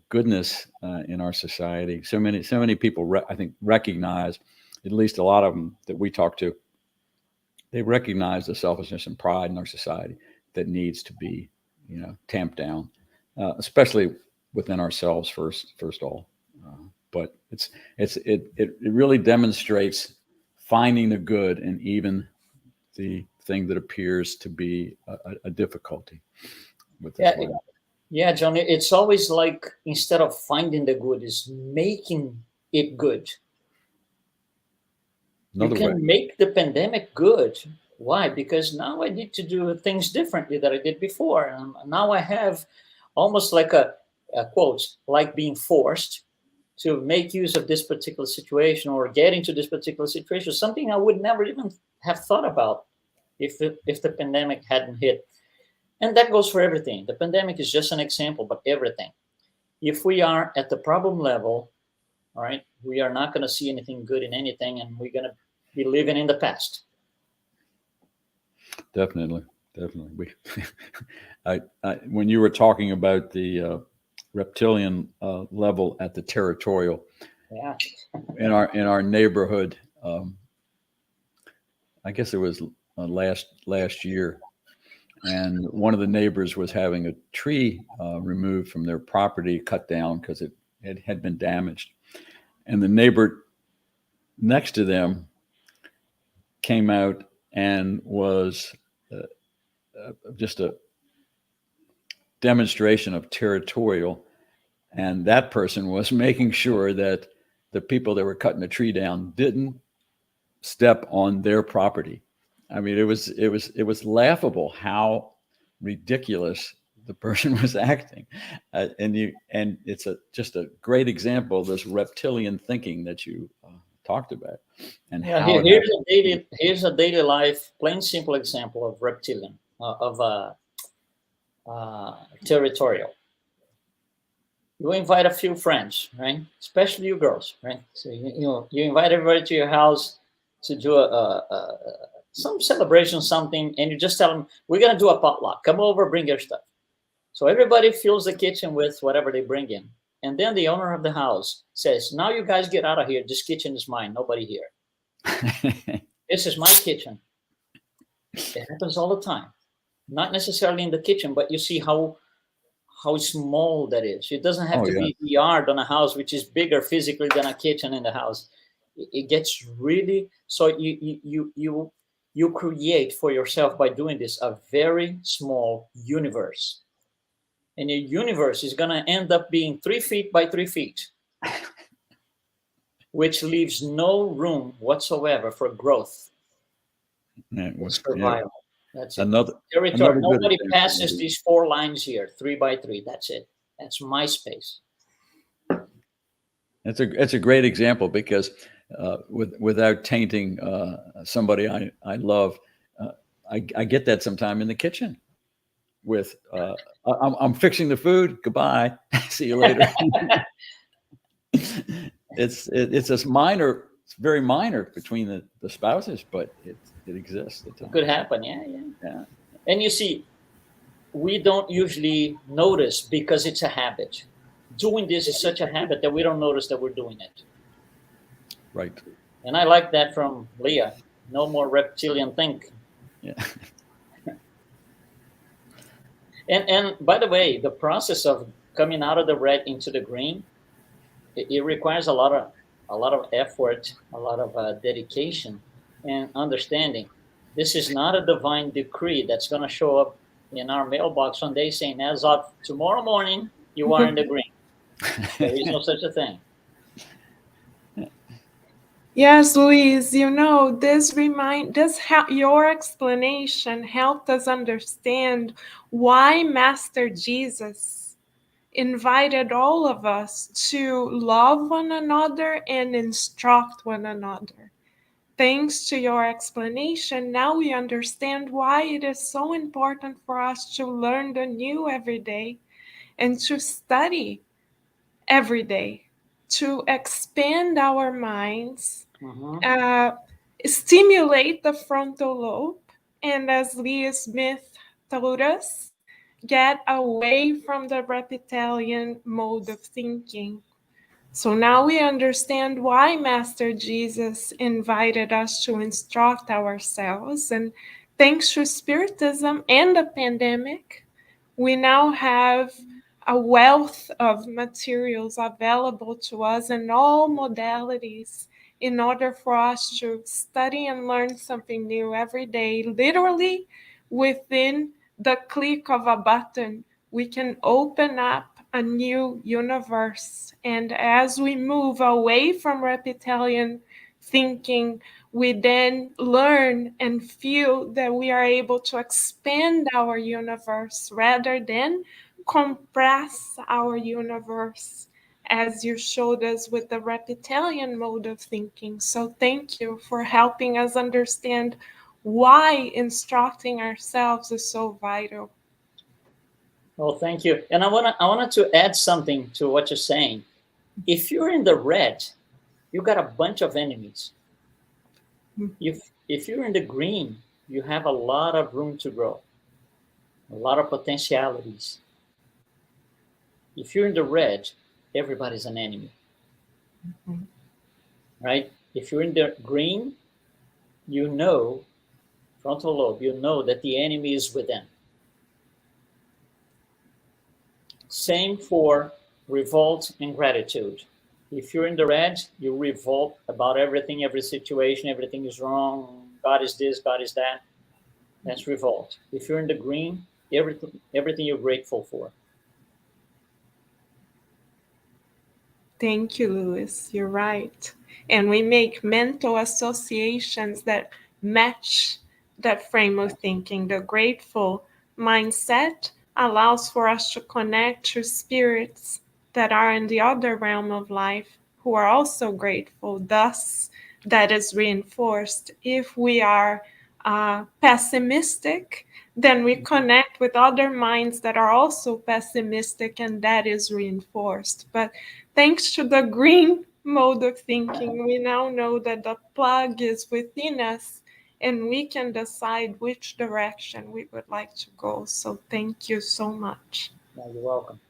goodness in our society. So many people, I think, recognize, at least a lot of them that we talk to, they recognize the selfishness and pride in our society that needs to be, tamped down, especially within ourselves first of all. But it really demonstrates finding the good in even the thing that appears to be a difficulty with this Yeah, life. yeah, John. It's always like instead of finding the good, is making it good. You Another way. can make the pandemic good. Why? Because now I need to do things differently that I did before. Now I have almost like a quote, like being forced to make use of this particular situation or get into this particular situation, something I would never even have thought about if the pandemic hadn't hit. And that goes for everything. The pandemic is just an example, but everything. If we are at the problem level, all right, we are not going to see anything good in anything, and we're going to be living in the past. Definitely. We, when you were talking about the reptilian level at the territorial Yeah. in our neighborhood, I guess it was last year, and one of the neighbors was having a tree removed from their property, cut down because it had been damaged, and the neighbor next to them came out and was just a demonstration of territorial, and that person was making sure that the people that were cutting the tree down didn't step on their property. I mean, it was laughable how ridiculous the person was acting, and it's just a great example of this reptilian thinking that you talked about, and Yeah, how it here's a daily life, plain simple example of reptilian, of territorial. You invite a few friends, right? Especially you girls, right? So you invite everybody to your house to do some celebration, something, and you just tell them we're gonna do a potluck. Come over, bring your stuff. So everybody fills the kitchen with whatever they bring in, and then the owner of the house says, "Now you guys get out of here. This kitchen is mine. Nobody here. This is my kitchen." It happens all the time. Not necessarily in the kitchen, but you see how small that is. It doesn't have Oh, to yeah. be the yard on a house, which is bigger physically than a kitchen in the house. It gets really so you create for yourself by doing this a very small universe, and your universe is gonna end up being 3 feet by 3 feet, which leaves no room whatsoever for growth Yeah, and survival. That's it. another Territory. good Nobody example, passes maybe. these 4 lines here, 3 by 3. That's it. That's my space. It's a great example because without tainting somebody I love, I get that sometime in the kitchen with I'm fixing the food. Goodbye. See you later. It's a minor. It's very minor between the spouses, but it exists at It could times. happen. Yeah, yeah. Yeah. And you see, we don't usually notice because it's a habit. Doing this is such a habit that we don't notice that we're doing it. Right. And I like that from Leah. No more reptilian think. Yeah. And by the way, the process of coming out of the red into the green, it requires a lot of effort, a lot of dedication and understanding. This is not a divine decree that's going to show up in our mailbox one day saying, as of tomorrow morning, you are in the green. There is no such a thing. Yes, Luis, your explanation helped us understand why Master Jesus invited all of us to love one another and instruct one another. Thanks to your explanation, now we understand why it is so important for us to learn the new every day and to study every day, to expand our minds, stimulate the frontal lobe, and as Leah Smith told us, get away from the reptilian mode of thinking. So now we understand why Master Jesus invited us to instruct ourselves. And thanks to Spiritism and the pandemic, we now have a wealth of materials available to us in all modalities in order for us to study and learn something new every day. Literally, within the click of a button, we can open up a new universe. And as we move away from reptilian thinking, we then learn and feel that we are able to expand our universe rather than compress our universe, as you showed us with the reptilian mode of thinking. So thank you for helping us understand why instructing ourselves is so vital. Well, thank you. And I wanted to add something to what you're saying. If you're in the red, you got a bunch of enemies. If you're in the green, you have a lot of room to grow, a lot of potentialities. If you're in the red, everybody's an enemy. Mhm. Right? If you're in the green, you know, frontal lobe, you know that the enemy is within. Same for revolt and gratitude. If you're in the red, you revolt about everything, every situation, everything is wrong, God is this, God is that. That's revolt. If you're in the green, everything you're grateful for. Thank you, Luis. You're right. And we make mental associations that match that frame of thinking. The grateful mindset allows for us to connect to spirits that are in the other realm of life who are also grateful. Thus, that is reinforced. If we are pessimistic, then we connect with other minds that are also pessimistic, and that is reinforced. But thanks to the green mode of thinking, we now know that the plug is within us and we can decide which direction we would like to go. So thank you so much. Yeah, you're welcome.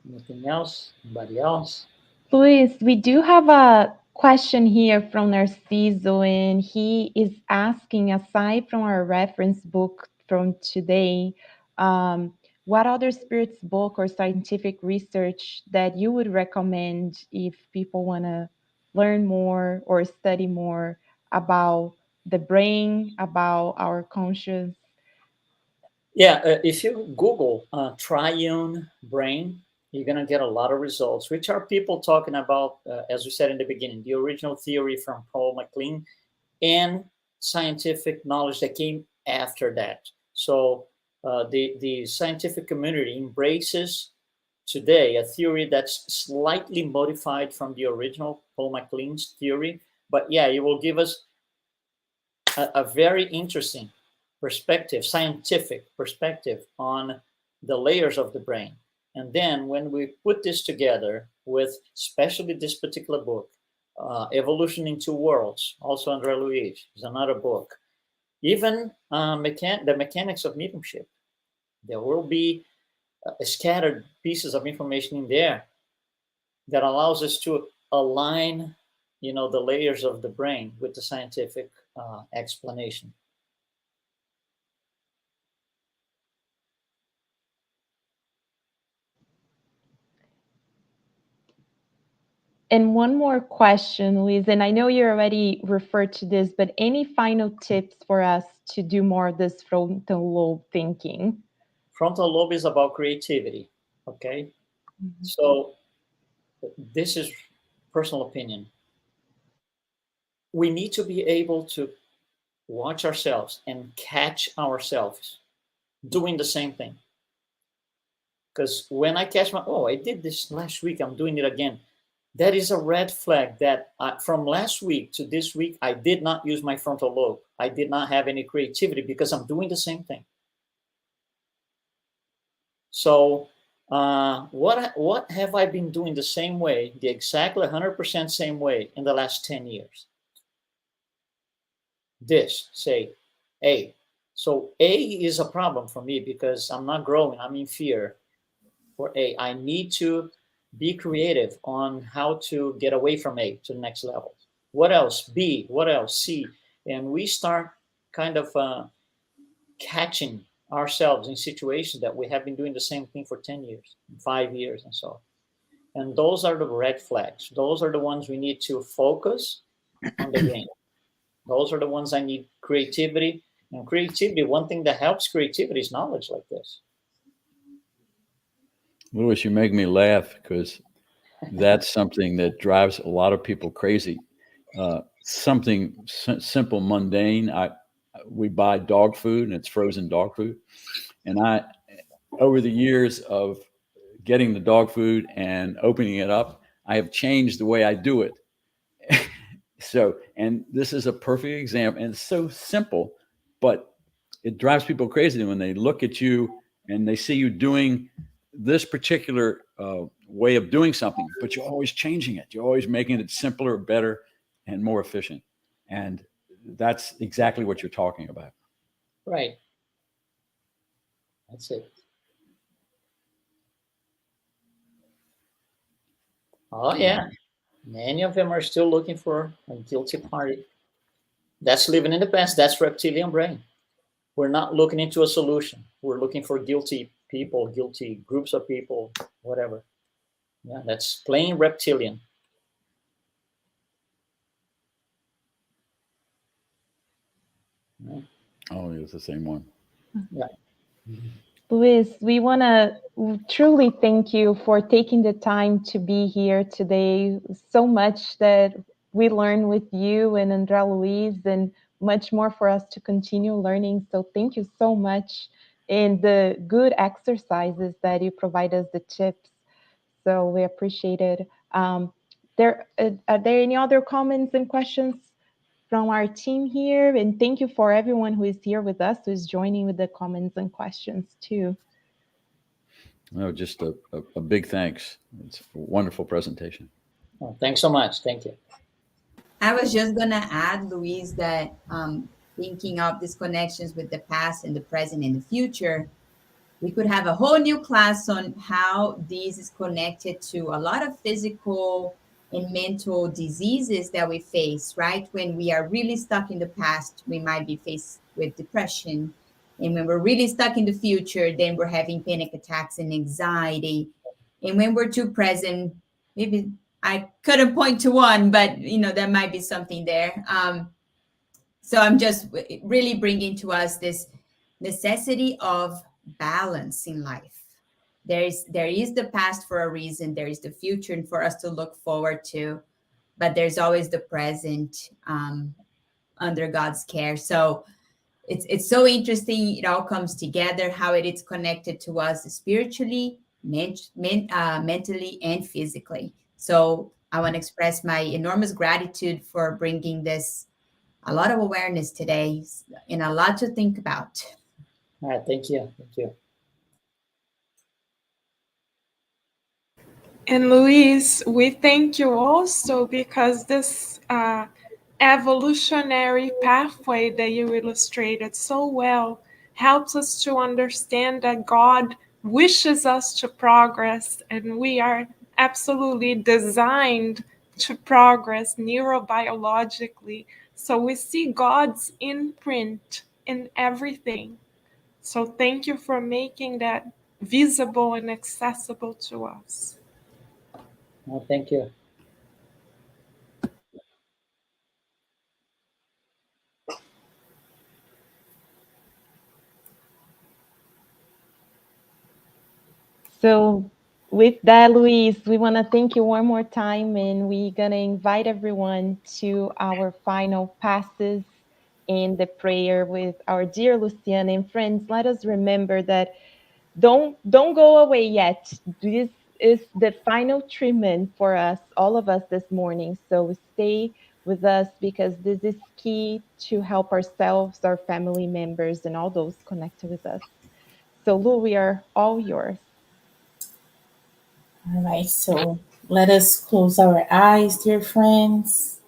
Anything else? Anybody else? Luis, we do have a question here from Narciso, and he is asking, aside from our reference book from today, what other spirits book or scientific research that you would recommend if people want to learn more or study more about the brain, about our conscious? Yeah, if you Google triune brain, you're going to get a lot of results, which are people talking about, as we said in the beginning, the original theory from Paul MacLean and scientific knowledge that came after that. So the scientific community embraces today a theory that's slightly modified from the original Paul MacLean's theory. But yeah, it will give us a very interesting perspective, scientific perspective on the layers of the brain. And then when we put this together with, especially this particular book, Evolution in Two Worlds, also Andre Luiz, is another book. Even the mechanics of mediumship, there will be scattered pieces of information in there that allows us to align, the layers of the brain with the scientific explanation. And one more question, Luis, and I know you already referred to this, but any final tips for us to do more of this frontal lobe thinking? Frontal lobe is about creativity, okay? Mm-hmm. So this is personal opinion. We need to be able to watch ourselves and catch ourselves doing the same thing. Because when I catch I did this last week, I'm doing it again. That is a red flag that from last week to this week, I did not use my frontal lobe. I did not have any creativity because I'm doing the same thing. So what have I been doing the same way, the exactly 100% same way in the last 10 years? this, say A. So A is a problem for me because I'm not growing, I'm in fear. For A, I need to be creative on how to get away from A to the next level. What else? B, what else? C. And we start kind of catching ourselves in situations that we have been doing the same thing for 10 years, 5 years, and so on. And those are the red flags. Those are the ones we need to focus on the game. Those are the ones I need creativity. And creativity, one thing that helps creativity is knowledge like this. Louis, you make me laugh because that's something that drives a lot of people crazy. Something simple, mundane. We buy dog food, and it's frozen dog food. And over the years of getting the dog food and opening it up, I have changed the way I do it. So, and this is a perfect example, and it's so simple, but it drives people crazy when they look at you and they see you doing this particular way of doing something, but you're always changing it. You're always making it simpler, better, and more efficient. And that's exactly what you're talking about. Right. That's it. Oh, yeah. Many of them are still looking for a guilty party. That's living in the past. That's reptilian brain. We're not looking into a solution. We're looking for guilty people, guilty groups of people, whatever. Yeah, that's plain reptilian. Yeah. Oh, it's the same one. Yeah. Luis, we want to truly thank you for taking the time to be here today. So much that we learned with you and Andre Luiz, and much more for us to continue learning. So thank you so much. And the good exercises that you provide us, the tips. So we appreciate it. Are there any other comments and questions from our team here? And thank you for everyone who is here with us, who is joining with the comments and questions too. No, just a big thanks. It's a wonderful presentation. Oh, thanks so much. Thank you. I was just going to add, Louise, that thinking of these connections with the past and the present and the future, we could have a whole new class on how this is connected to a lot of physical and mental diseases that we face, right? When we are really stuck in the past, we might be faced with depression. And when we're really stuck in the future, then we're having panic attacks and anxiety. And when we're too present, maybe I couldn't point to one, but there might be something there. So I'm just really bringing to us this necessity of balance in life. There is the past for a reason. There is the future and for us to look forward to, but there's always the present under God's care. So it's so interesting. It all comes together, how it is connected to us spiritually, mentally, and physically. So I want to express my enormous gratitude for bringing this, a lot of awareness today, and a lot to think about. All right. Thank you. Thank you. And Luis, we thank you also because this evolutionary pathway that you illustrated so well helps us to understand that God wishes us to progress, and we are absolutely designed to progress neurobiologically. So we see God's imprint in everything. So thank you for making that visible and accessible to us. Well, thank you. So with that, Luis, we want to thank you one more time, and we're going to invite everyone to our final passes in the prayer with our dear Luciana. And friends, let us remember that don't go away yet. This is the final treatment for us, all of us this morning. So stay with us, because this is key to help ourselves, our family members, and all those connected with us. So Lu, we are all yours. All right, so let us close our eyes, dear friends.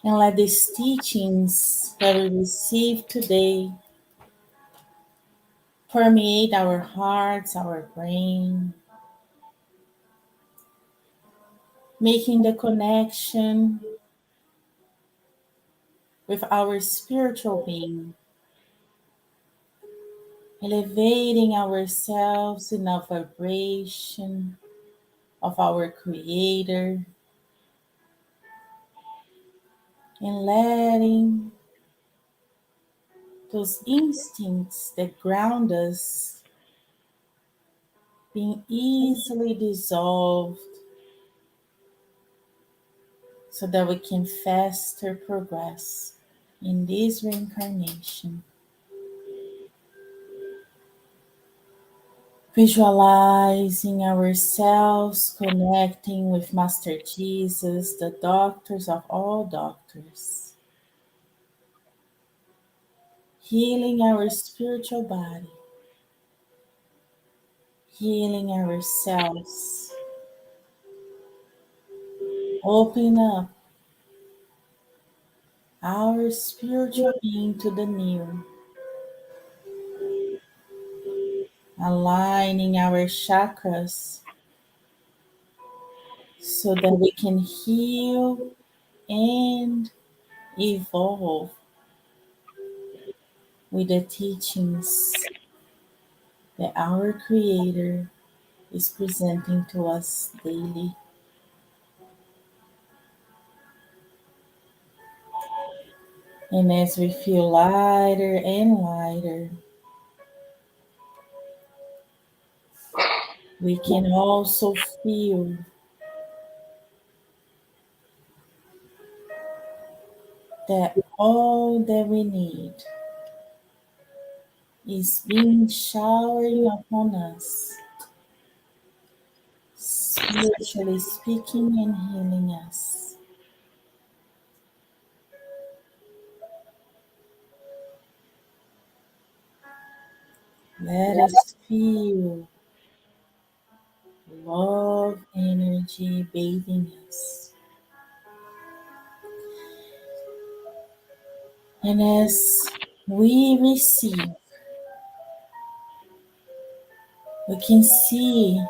And let these teachings that we receive today permeate our hearts, our brain, making the connection with our spiritual being, elevating ourselves in a vibration of our Creator, and letting those instincts that ground us being easily dissolved so that we can faster progress in this reincarnation. Visualizing ourselves connecting with Master Jesus, the doctors of all doctors, healing our spiritual body, healing ourselves, open up our spiritual being to the new, aligning our chakras so that we can heal and evolve with the teachings that our Creator is presenting to us daily. And as we feel lighter and lighter, we can also feel that all that we need is being showering upon us, spiritually speaking and healing us. Let us feel love energy bathing us. And as we receive, we can see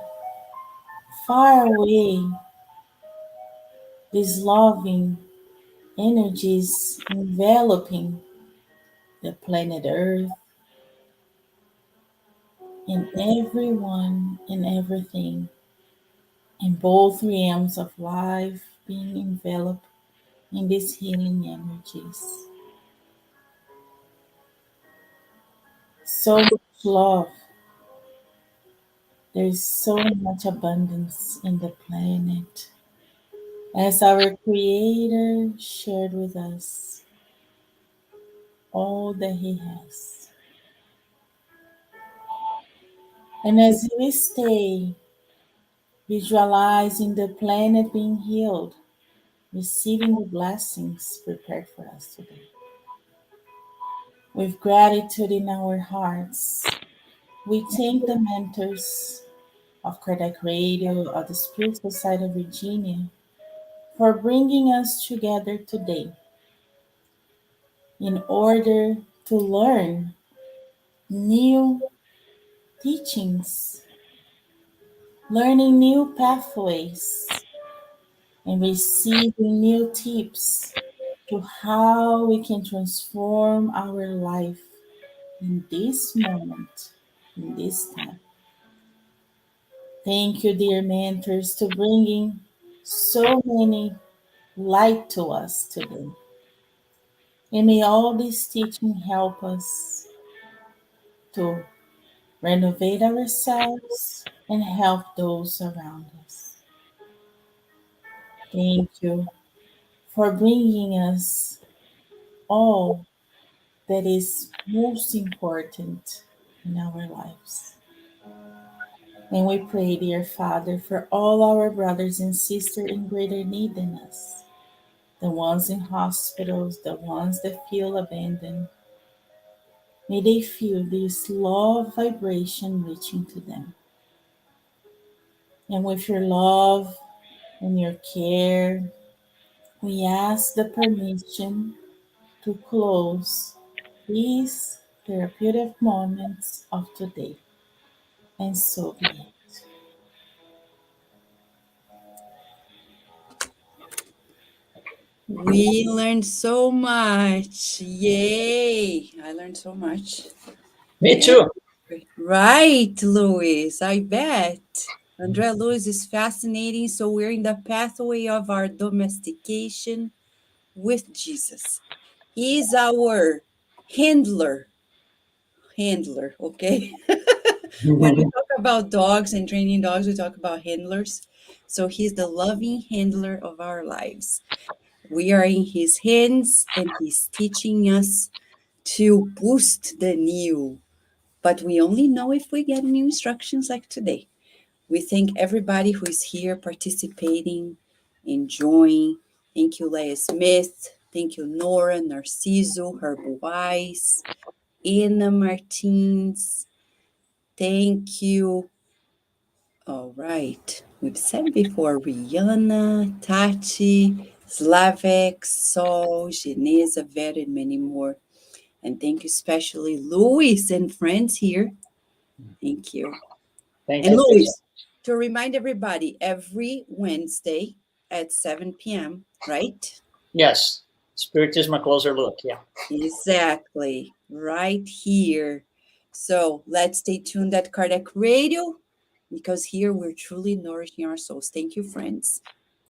far away these loving energies enveloping the planet Earth and everyone and everything in both realms of life being enveloped in these healing energies. So much love. There's so much abundance in the planet. As our Creator shared with us all that He has. And as we stay visualizing the planet being healed, receiving the blessings prepared for us today, with gratitude in our hearts, we thank the mentors of Kardec Radio, of the Spirit Society of Virginia, for bringing us together today in order to learn new teachings, learning new pathways, and receiving new tips to how we can transform our life in this moment, in this time. Thank you, dear mentors, to bringing so many light to us today. And may all this teaching help us to renovate ourselves and help those around us. Thank you for bringing us all that is most important in our lives. And we pray, dear Father, for all our brothers and sisters in greater need than us, the ones in hospitals, the ones that feel abandoned. May they feel this love vibration reaching to them. And with your love and your care, we ask the permission to close these therapeutic moments of today. And so be it. We learned so much. Yay. I learned so much. Me And too. right, Luis, I bet. Andre Luiz is fascinating. So we're in the pathway of our domestication with Jesus. He is our handler. Handler, okay? When we talk about dogs and training dogs, we talk about handlers. So he's the loving handler of our lives. We are in his hands and he's teaching us to boost the new. But we only know if we get new instructions like today. We thank everybody who is here participating, enjoying. Thank you, Leah Smith. Thank you, Nora, Narciso, Herb Wise, Anna Martins. Thank you. All right. We've said before Rihanna, Tati, Slavek, Sol, Geneza, Vera, and many more. And thank you especially Luis and friends here. Thank you. Thank And you. Luis, to remind everybody, every Wednesday at 7 p.m., right? Yes. Spiritism, a closer look. Yeah. Exactly. Right here. So let's stay tuned at Cardiac Radio because here we're truly nourishing our souls. Thank you, friends.